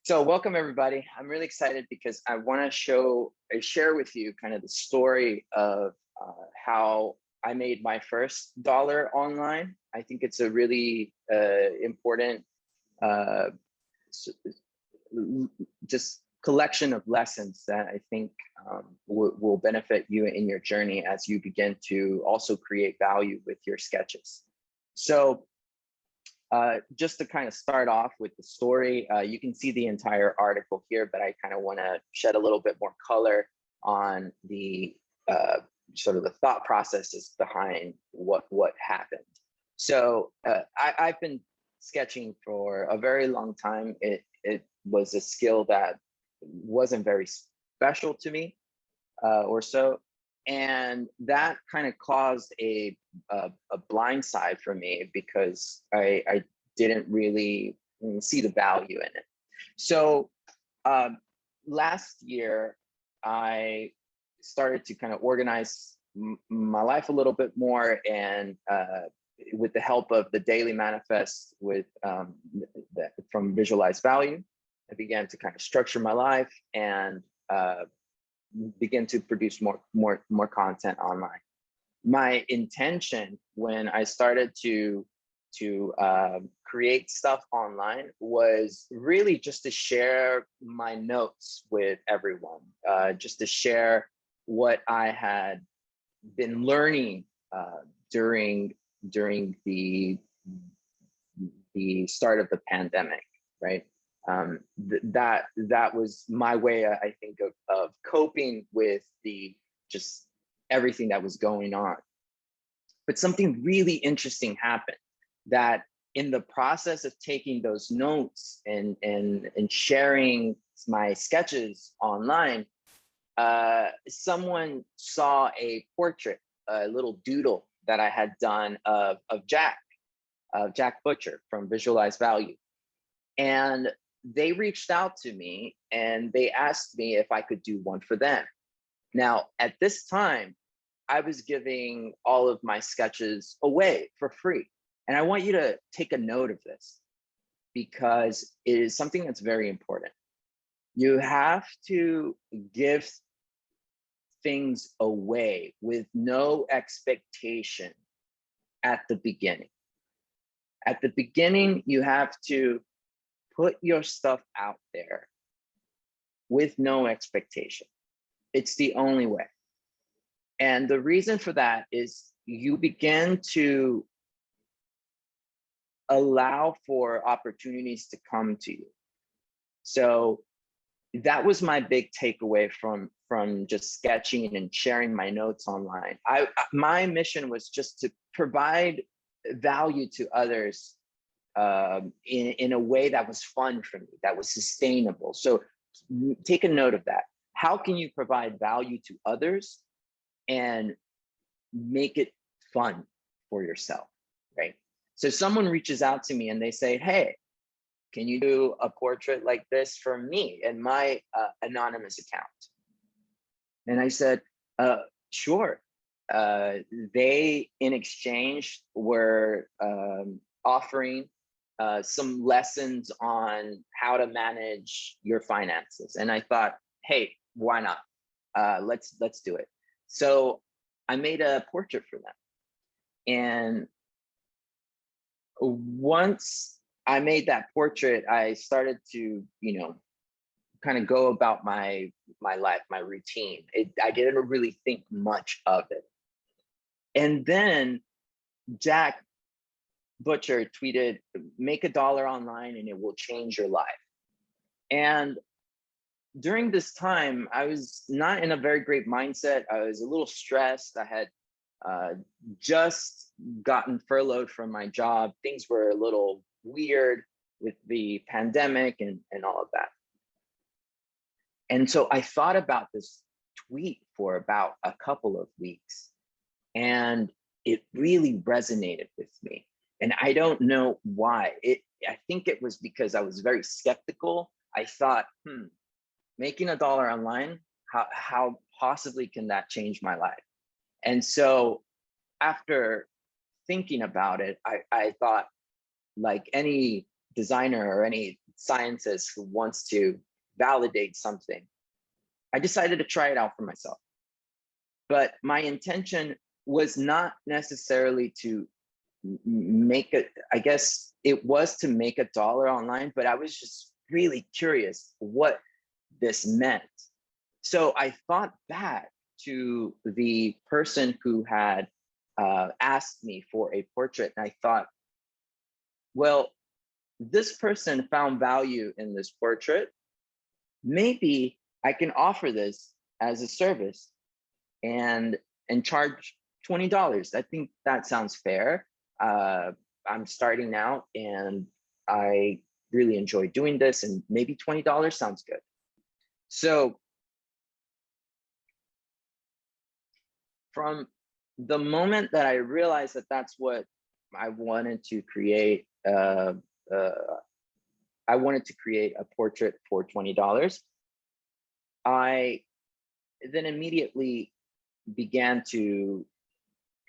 So welcome everybody. I'm really excited because I want to share with you kind of the story of how I made my first dollar online. I think it's a really important uh, just collection of lessons that I think will benefit you in your journey as you begin to also create value with your sketches. So just to kind of start off with the story, you can see the entire article here, but I kind of want to shed a little bit more color on the sort of the thought processes behind what happened. So I've been sketching for a very long time. It was a skill that wasn't very special to me or so. And that kind of caused a blind side for me because I didn't really see the value in it. So last year, I started to kind of organize my life a little bit more, and with the help of the daily manifest from Visualize Value, I began to kind of structure my life and begin to produce more content online. My intention when I started to create stuff online was really just to share my notes with everyone, just to share what I had been learning during the start of the pandemic, right? That was my way, I think, of coping with just everything that was going on. But something really interesting happened, that in the process of taking those notes and sharing my sketches online, someone saw a portrait, a little doodle that I had done of Jack Butcher from Visualize Value. And they reached out to me and they asked me if I could do one for them. Now, at this time, I was giving all of my sketches away for free. And I want you to take a note of this because it is something that's very important. You have to give things away with no expectation at the beginning. At the beginning, you have to put your stuff out there with no expectation. It's the only way. And the reason for that is you begin to allow for opportunities to come to you. So that was my big takeaway from just sketching and sharing my notes online. My mission was just to provide value to others in a way that was fun for me, that was sustainable. So take a note of that. How can you provide value to others and make it fun for yourself, right? So someone reaches out to me and they say, hey, can you do a portrait like this for me in my anonymous account? And I said, sure. They, in exchange, were offering some lessons on how to manage your finances. And I thought, hey, why not? Let's do it. So I made a portrait for them. And once I made that portrait, I started to, kind of go about my life, my routine. I didn't really think much of it. And then Jack Butcher tweeted, make $1 online and it will change your life. And during this time, I was not in a very great mindset. I was a little stressed. I had just gotten furloughed from my job. Things were a little weird with the pandemic and all of that. And so I thought about this tweet for about a couple of weeks, and it really resonated with me. And I don't know why. I think it was because I was very skeptical. I thought, making $1 online, how possibly can that change my life? And so after thinking about it, I thought, like any designer or any scientist who wants to validate something. I decided to try it out for myself. But my intention was not necessarily to make it, I guess it was to make $1 online, but I was just really curious what this meant. So I thought back to the person who had asked me for a portrait, and I thought, well, this person found value in this portrait. Maybe I can offer this as a service and charge $20. I think that sounds fair. I'm starting out and I really enjoy doing this, and maybe $20 sounds good. So from the moment that I realized that that's what I wanted to create, I wanted to create a portrait for $20. I then immediately began to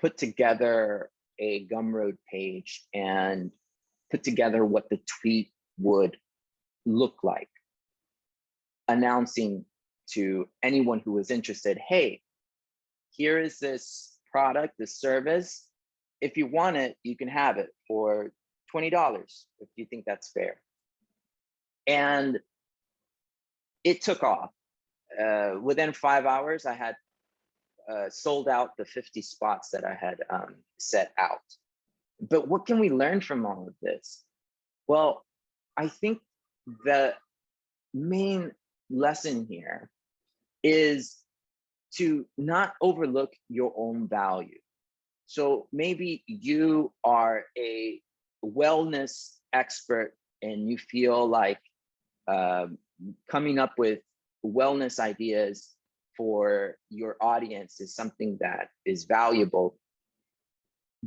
put together a Gumroad page and put together what the tweet would look like, announcing to anyone who was interested, hey, here is this product, this service. If you want it, you can have it for $20 if you think that's fair. And it took off. Within 5 hours, I had sold out the 50 spots that I had set out. But what can we learn from all of this? Well, I think the main lesson here is to not overlook your own value. So maybe you are a wellness expert and you feel like coming up with wellness ideas for your audience is something that is valuable.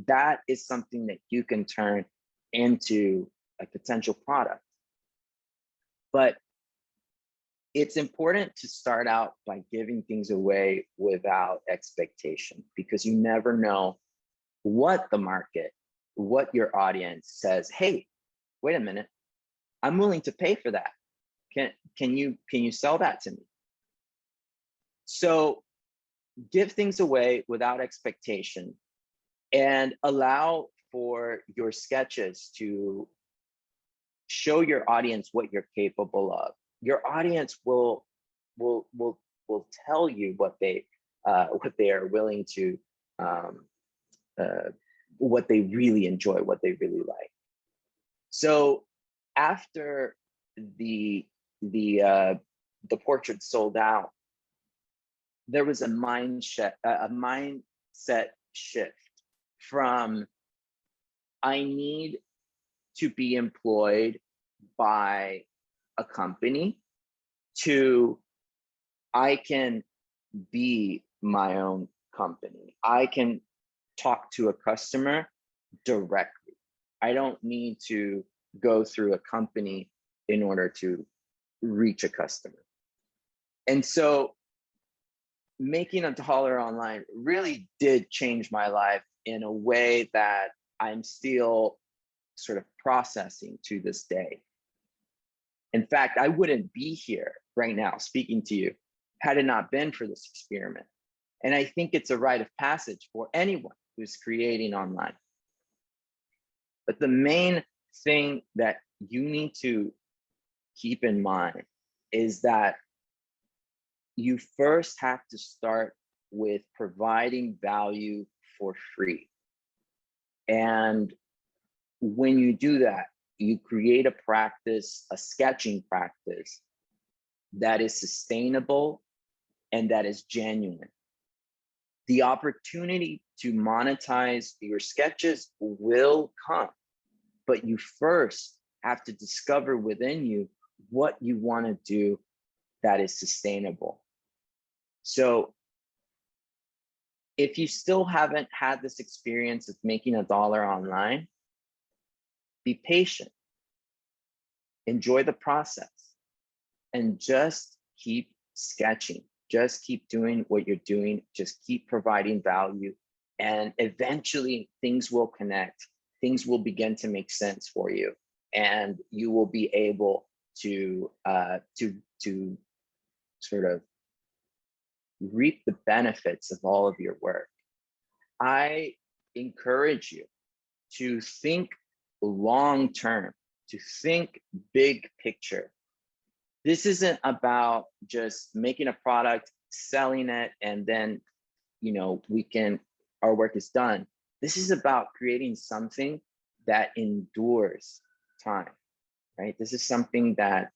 That is something that you can turn into a potential product. But it's important to start out by giving things away without expectation, because you never know what the market, what your audience says. Hey, wait a minute, I'm willing to pay for that. Can you sell that to me? So give things away without expectation and allow for your sketches to show your audience what you're capable of. Your audience will tell you what they are willing to, what they really enjoy, what they really like. So after the portrait sold out, there was a mindset shift from I need to be employed by a company to I can be my own company. I can talk to a customer directly. I don't need to go through a company in order to reach a customer. And so making $1 online really did change my life in a way that I'm still sort of processing to this day. In fact, I wouldn't be here right now speaking to you had it not been for this experiment. And I think it's a rite of passage for anyone who's creating online. But the main thing that you need to keep in mind is that you first have to start with providing value for free. And when you do that, you create a practice, a sketching practice that is sustainable and that is genuine. The opportunity to monetize your sketches will come, but you first have to discover within you what you want to do that is sustainable. So if you still haven't had this experience of making $1 online, be patient, enjoy the process, and just keep sketching. Just keep doing what you're doing. Just keep providing value. And eventually things will connect. Things will begin to make sense for you. And you will be able to sort of reap the benefits of all of your work. I encourage you to think long term, to think big picture. This isn't about just making a product, selling it, and then, you know, our work is done. This is about creating something that endures time, right? This is something that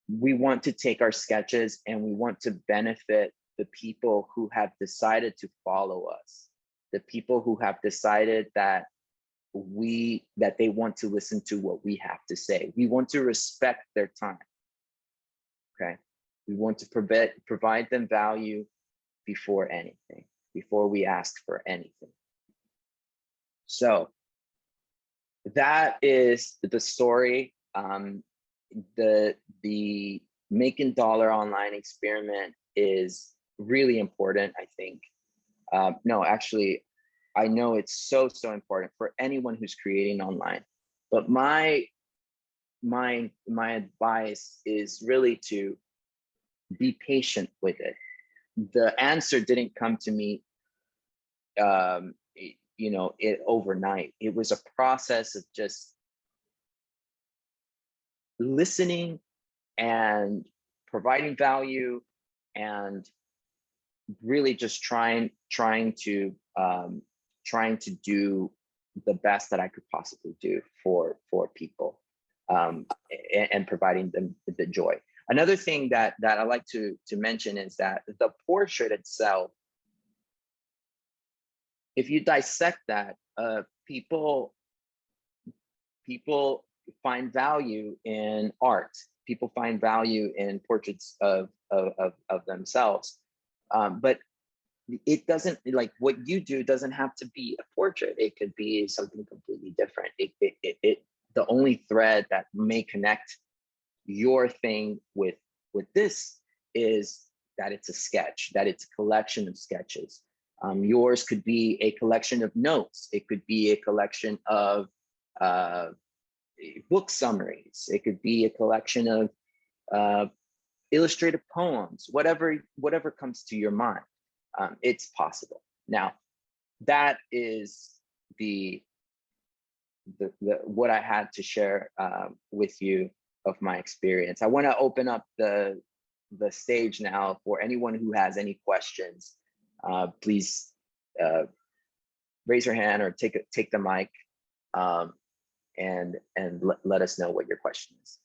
we want to take our sketches and we want to benefit the people who have decided to follow us, the people who have decided that they want to listen to what we have to say. We want to respect their time, okay? We want to provide them value before anything, before we ask for anything. So that is the story. The Making Dollar Online experiment is really important, I think. No, actually, I know it's so important for anyone who's creating online. But my advice is really to be patient with it. The answer didn't come to me, you know, overnight. It was a process of just listening and providing value and really just trying to do the best that I could possibly do for people, and providing them the joy. Another thing that I like to mention is that the portrait itself, if you dissect that, people find value in art. People find value in portraits of themselves, but it doesn't, like, what you do doesn't have to be a portrait. It could be something completely different. The only thread that may connect your thing with this is that it's a sketch, that it's a collection of sketches. Yours could be a collection of notes. It could be a collection of book summaries. It could be a collection of illustrated poems. Whatever comes to your mind, it's possible. Now, that is the what I had to share with you of my experience. I want to open up the stage now for anyone who has any questions. Please raise your hand or take the mic, and let us know what your question is.